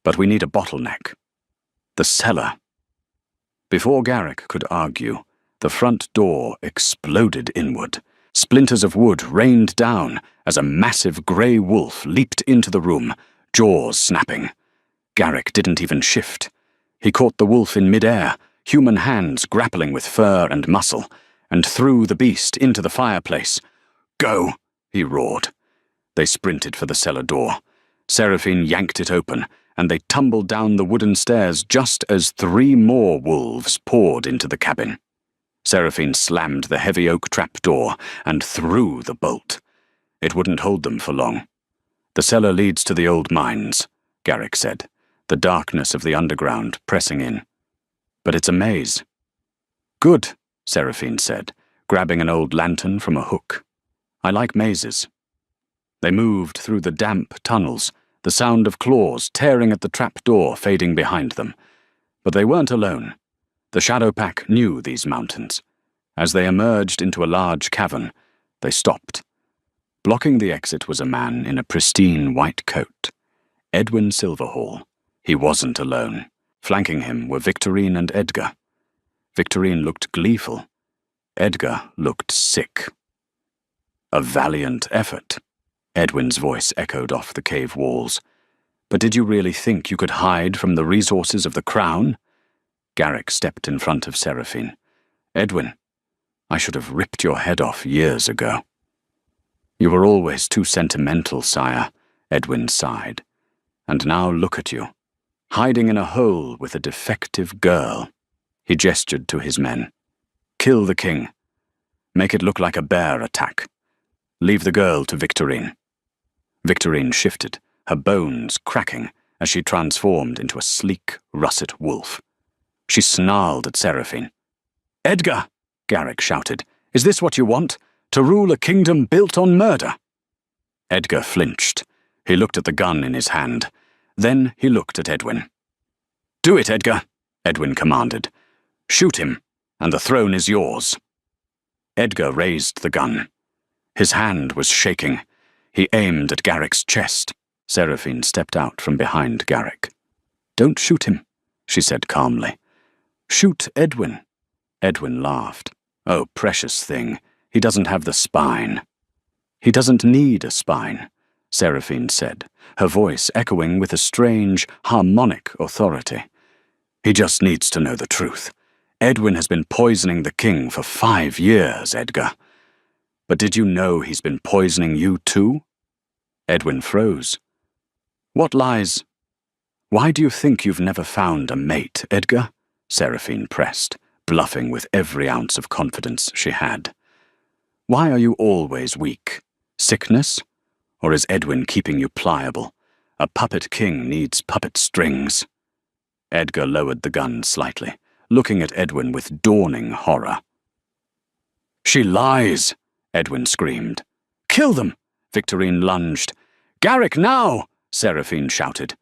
"But we need a bottleneck. The cellar." Before Garrick could argue, the front door exploded inward. Splinters of wood rained down as a massive grey wolf leaped into the room, jaws snapping. Garrick didn't even shift. He caught the wolf in midair, human hands grappling with fur and muscle, and threw the beast into the fireplace. "Go!" he roared. They sprinted for the cellar door. Seraphine yanked it open, and they tumbled down the wooden stairs just as 3 more wolves poured into the cabin. Seraphine slammed the heavy oak trapdoor and threw the bolt. It wouldn't hold them for long. "The cellar leads to the old mines," Garrick said, the darkness of the underground pressing in. "But it's a maze." "Good," Seraphine said, grabbing an old lantern from a hook. "I like mazes." They moved through the damp tunnels, the sound of claws tearing at the trapdoor fading behind them. But they weren't alone. The Shadow Pack knew these mountains. As they emerged into a large cavern, they stopped. Blocking the exit was a man in a pristine white coat. Edwin Silverhall. He wasn't alone. Flanking him were Victorine and Edgar. Victorine looked gleeful. Edgar looked sick. "A valiant effort," Edwin's voice echoed off the cave walls. "But did you really think you could hide from the resources of the crown?" Garrick stepped in front of Seraphine. "Edwin, I should have ripped your head off years ago." "You were always too sentimental, sire," Edwin sighed. "And now look at you, hiding in a hole with a defective girl." He gestured to his men. "Kill the king. Make it look like a bear attack. Leave the girl to Victorine." Victorine shifted, her bones cracking as she transformed into a sleek, russet wolf. She snarled at Seraphine. "Edgar!" Garrick shouted. "Is this what you want? To rule a kingdom built on murder?" Edgar flinched. He looked at the gun in his hand. Then he looked at Edwin. "Do it, Edgar," Edwin commanded. "Shoot him, and the throne is yours." Edgar raised the gun. His hand was shaking. He aimed at Garrick's chest. Seraphine stepped out from behind Garrick. "Don't shoot him," she said calmly. "Shoot Edwin." Edwin laughed. "Oh, precious thing, he doesn't have the spine." "He doesn't need a spine," Seraphine said, her voice echoing with a strange, harmonic authority. "He just needs to know the truth. Edwin has been poisoning the king for 5 years, Edgar. But did you know he's been poisoning you too?" Edwin froze. What lies? Why do you think you've never found a mate, Edgar? Seraphine pressed, bluffing with every ounce of confidence she had. Why are you always weak? Sickness? Or is Edwin keeping you pliable? A puppet king needs puppet strings. Edgar lowered the gun slightly, looking at Edwin with dawning horror. She lies, Edwin screamed. Kill them! Victorine lunged. Garrick, now! Seraphine shouted.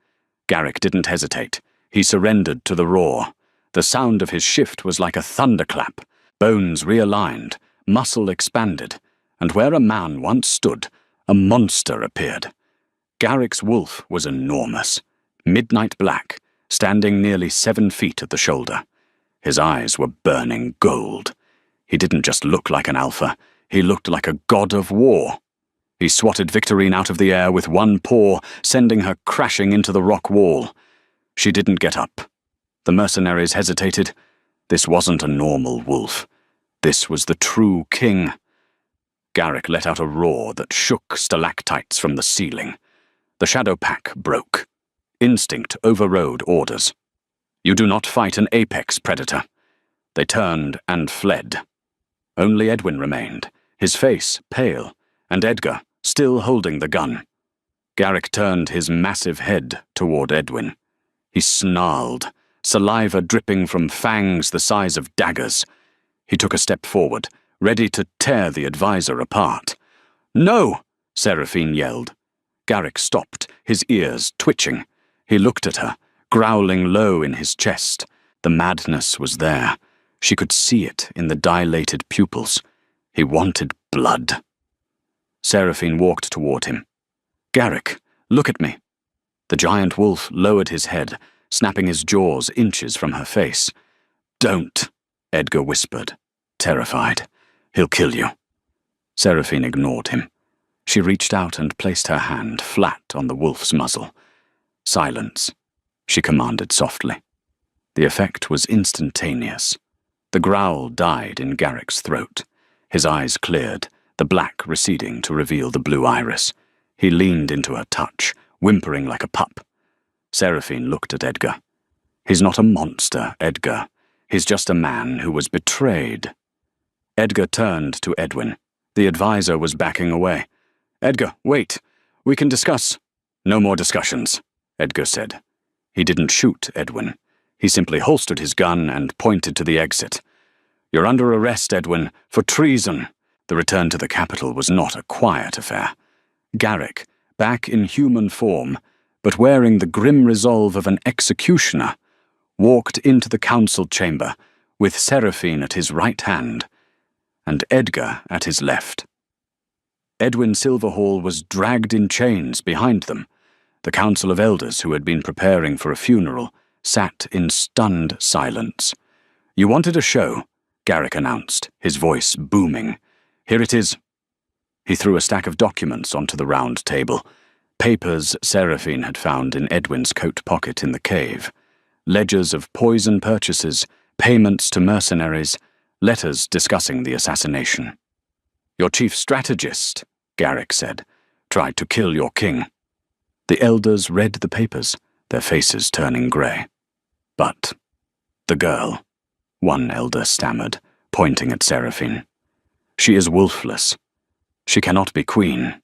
Garrick didn't hesitate. He surrendered to the roar. The sound of his shift was like a thunderclap. Bones realigned, muscle expanded, and where a man once stood, a monster appeared. Garrick's wolf was enormous, midnight black, standing nearly 7 feet at the shoulder. His eyes were burning gold. He didn't just look like an alpha, he looked like a god of war. He swatted Victorine out of the air with one paw, sending her crashing into the rock wall. She didn't get up. The mercenaries hesitated. This wasn't a normal wolf. This was the true king. Garrick let out a roar that shook stalactites from the ceiling. The shadow pack broke. Instinct overrode orders. You do not fight an apex predator. They turned and fled. Only Edwin remained, his face pale, and Edgar still holding the gun. Garrick turned his massive head toward Edwin. He snarled, saliva dripping from fangs the size of daggers. He took a step forward, ready to tear the advisor apart. No! Seraphine yelled. Garrick stopped, his ears twitching. He looked at her, growling low in his chest. The madness was there. She could see it in the dilated pupils. He wanted blood. Seraphine walked toward him. Garrick, look at me. The giant wolf lowered his head, snapping his jaws inches from her face. Don't, Edgar whispered, terrified. He'll kill you. Seraphine ignored him. She reached out and placed her hand flat on the wolf's muzzle. Silence, she commanded softly. The effect was instantaneous. The growl died in Garrick's throat. His eyes cleared, the black receding to reveal the blue iris. He leaned into her touch, whimpering like a pup. Seraphine looked at Edgar. He's not a monster, Edgar. He's just a man who was betrayed. Edgar turned to Edwin. The advisor was backing away. Edgar, wait. We can discuss. No more discussions, Edgar said. He didn't shoot Edwin. He simply holstered his gun and pointed to the exit. You're under arrest, Edwin, for treason. The return to the capital was not a quiet affair. Garrick, back in human form, but wearing the grim resolve of an executioner, walked into the council chamber with Seraphine at his right hand and Edgar at his left. Edwin Silverhall was dragged in chains behind them. The council of elders who had been preparing for a funeral sat in stunned silence. You wanted a show, Garrick announced, his voice booming. Here it is. He threw a stack of documents onto the round table, papers Seraphine had found in Edwin's coat pocket in the cave, ledgers of poison purchases, payments to mercenaries, letters discussing the assassination. Your chief strategist, Garrick said, tried to kill your king. The elders read the papers, their faces turning grey. But the girl, one elder stammered, pointing at Seraphine. She is wolfless. She cannot be queen.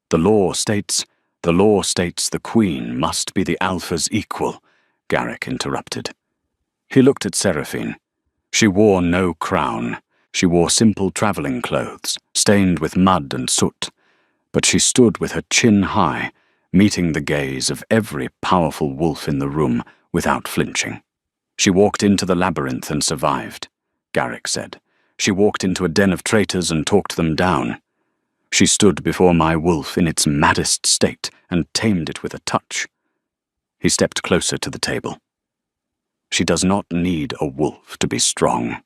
The law states the queen must be the Alpha's equal, Garrick interrupted. He looked at Seraphine. She wore no crown. She wore simple travelling clothes, stained with mud and soot. But she stood with her chin high, meeting the gaze of every powerful wolf in the room without flinching. She walked into the labyrinth and survived, Garrick said. She walked into a den of traitors and talked them down. She stood before my wolf in its maddest state and tamed it with a touch. He stepped closer to the table. She does not need a wolf to be strong.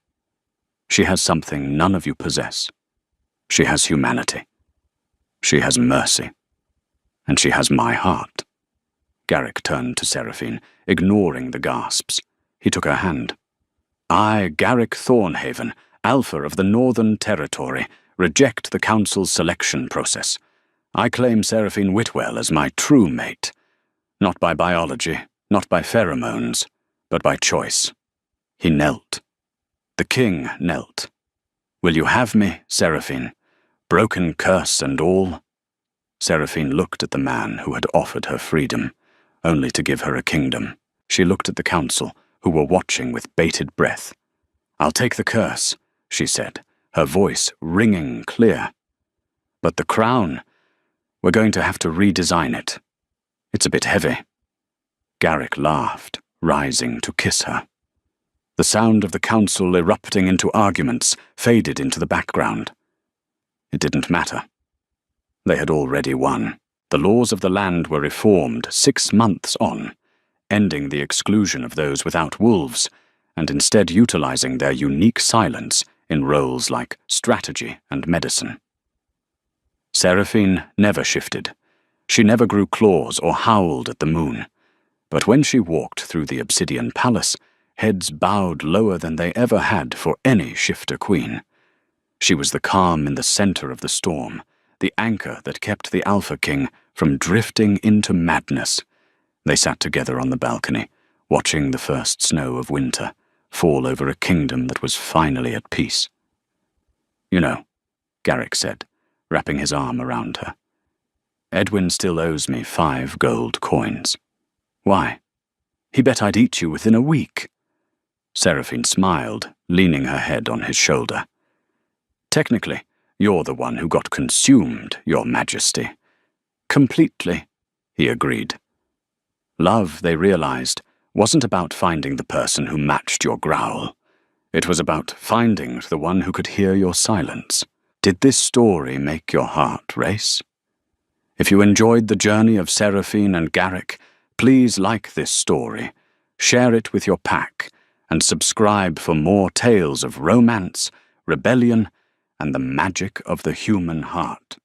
She has something none of you possess. She has humanity. She has mercy. And she has my heart. Garrick turned to Seraphine, ignoring the gasps. He took her hand. I, Garrick Thornhaven, Alpha of the Northern Territory, reject the Council's selection process. I claim Seraphine Whitwell as my true mate, not by biology, not by pheromones, but by choice. He knelt. The king knelt. Will you have me, Seraphine? Broken curse and all? Seraphine looked at the man who had offered her freedom, only to give her a kingdom. She looked at the council, who were watching with bated breath. I'll take the curse, she said, her voice ringing clear. But the crown, we're going to have to redesign it. It's a bit heavy. Garrick laughed, rising to kiss her. The sound of the council erupting into arguments faded into the background. It didn't matter. They had already won. The laws of the land were reformed 6 months on, ending the exclusion of those without wolves, and instead utilizing their unique silence in roles like strategy and medicine. Seraphine never shifted. She never grew claws or howled at the moon. But when she walked through the Obsidian Palace, heads bowed lower than they ever had for any shifter queen. She was the calm in the center of the storm, the anchor that kept the Alpha King from drifting into madness. They sat together on the balcony, watching the first snow of winter fall over a kingdom that was finally at peace. You know, Garrick said, wrapping his arm around her. Edwin still owes me 5 gold coins. Why? He bet I'd eat you within a week. Seraphine smiled, leaning her head on his shoulder. Technically, you're the one who got consumed, Your Majesty. Completely, he agreed. Love, they realized, wasn't about finding the person who matched your growl. It was about finding the one who could hear your silence. Did this story make your heart race? If you enjoyed the journey of Seraphine and Garrick, please like this story, share it with your pack, and subscribe for more tales of romance, rebellion, and the magic of the human heart.